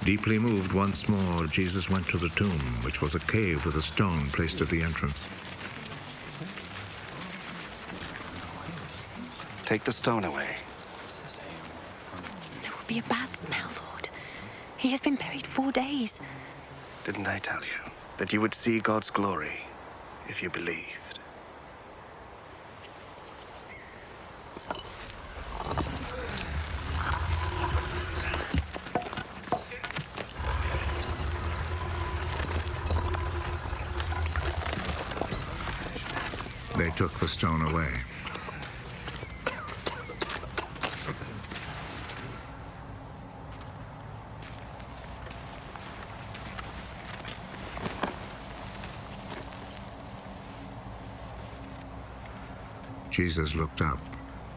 Deeply moved once more, Jesus went to the tomb, which was a cave with a stone placed at the entrance. Take the stone away. There will be a bad smell, Lord. He has been buried 4 days. Didn't I tell you that you would see God's glory if you believed? They took the stone away. Jesus looked up.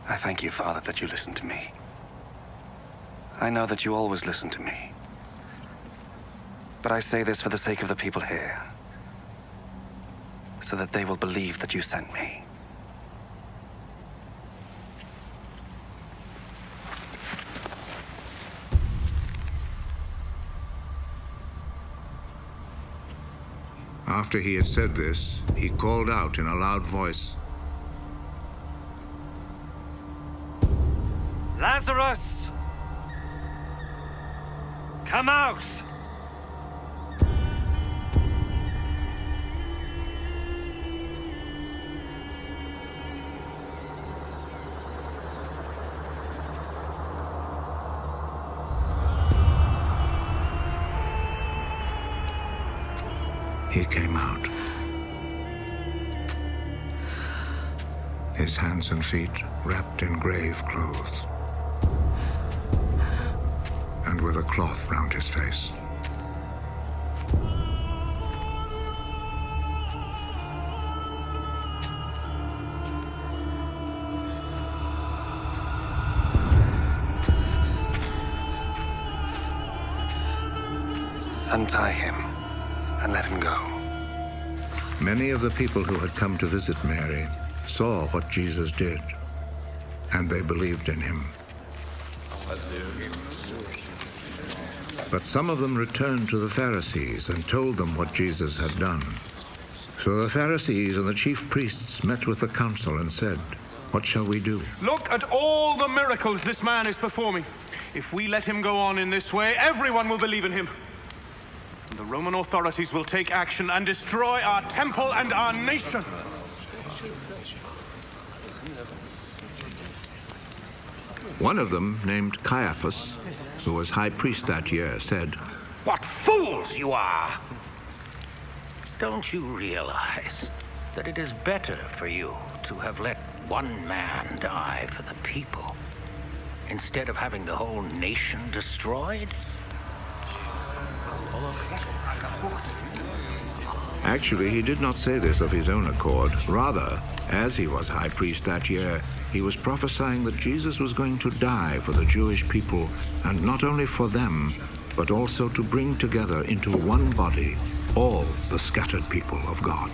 I thank you, Father, that you listen to me. I know that you always listen to me. But I say this for the sake of the people here, so that they will believe that you sent me. After he had said this, he called out in a loud voice, Lazarus! Come out! He came out. His hands and feet wrapped in grave clothes, and with a cloth round his face. Untie him and let him go. Many of the people who had come to visit Mary saw what Jesus did, and they believed in him. But some of them returned to the Pharisees and told them what Jesus had done. So the Pharisees and the chief priests met with the council and said, "What shall we do?" Look at all the miracles this man is performing. If we let him go on in this way, everyone will believe in him. And the Roman authorities will take action and destroy our temple and our nation. One of them, named Caiaphas, who was high priest that year, said, What fools you are! Don't you realize that it is better for you to have let one man die for the people instead of having the whole nation destroyed? Actually, he did not say this of his own accord. Rather, as he was high priest that year, he was prophesying that Jesus was going to die for the Jewish people, and not only for them, but also to bring together into one body all the scattered people of God.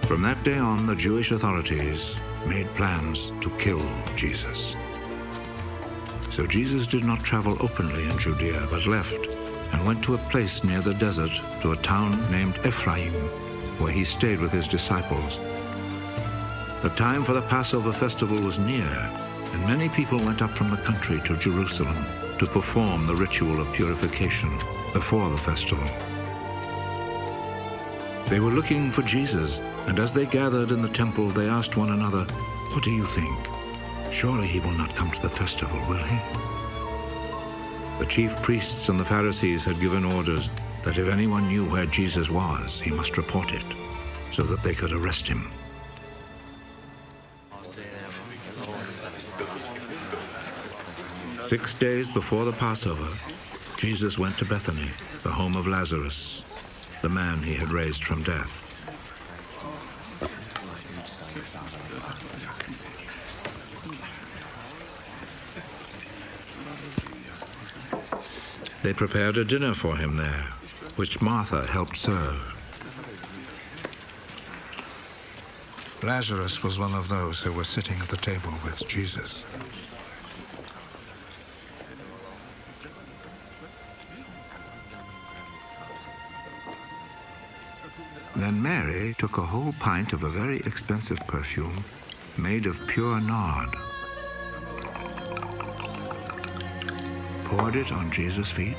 From that day on, the Jewish authorities made plans to kill Jesus. So Jesus did not travel openly in Judea, but left and went to a place near the desert, to a town named Ephraim, where he stayed with his disciples. The time for the Passover festival was near, and many people went up from the country to Jerusalem to perform the ritual of purification before the festival. They were looking for Jesus, and as they gathered in the temple, they asked one another, "What do you think? Surely he will not come to the festival, will he?" The chief priests and the Pharisees had given orders that if anyone knew where Jesus was, he must report it, so that they could arrest him. "6 days before the Passover, Jesus went to Bethany, the home of Lazarus, the man he had raised from death. They prepared a dinner for him there, which Martha helped serve. Lazarus was one of those who were sitting at the table with Jesus. Then Mary took a whole pint of a very expensive perfume made of pure nard, poured it on Jesus' feet,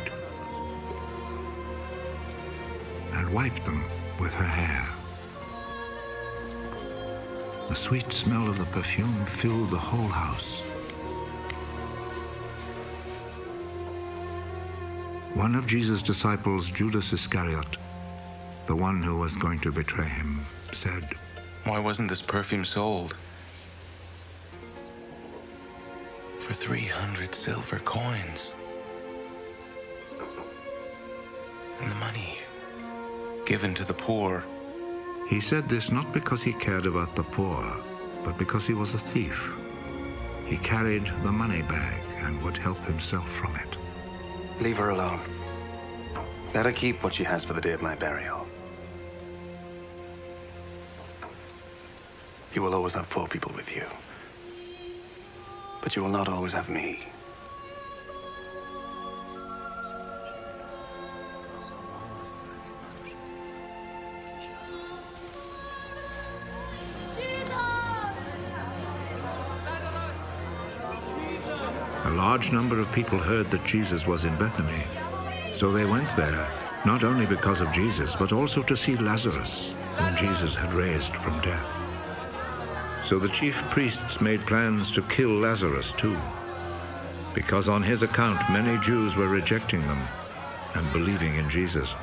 and wiped them with her hair. The sweet smell of the perfume filled the whole house. One of Jesus' disciples, Judas Iscariot, the one who was going to betray him, said, Why wasn't this perfume sold for 300 silver coins? And the money given to the poor. He said this not because he cared about the poor, but because he was a thief. He carried the money bag and would help himself from it. Leave her alone. Let her keep what she has for the day of my burial. You will always have poor people with you. But you will not always have me. A large number of people heard that Jesus was in Bethany, so they went there, not only because of Jesus, but also to see Lazarus, whom Jesus had raised from death. So the chief priests made plans to kill Lazarus too, because on his account many Jews were rejecting them and believing in Jesus.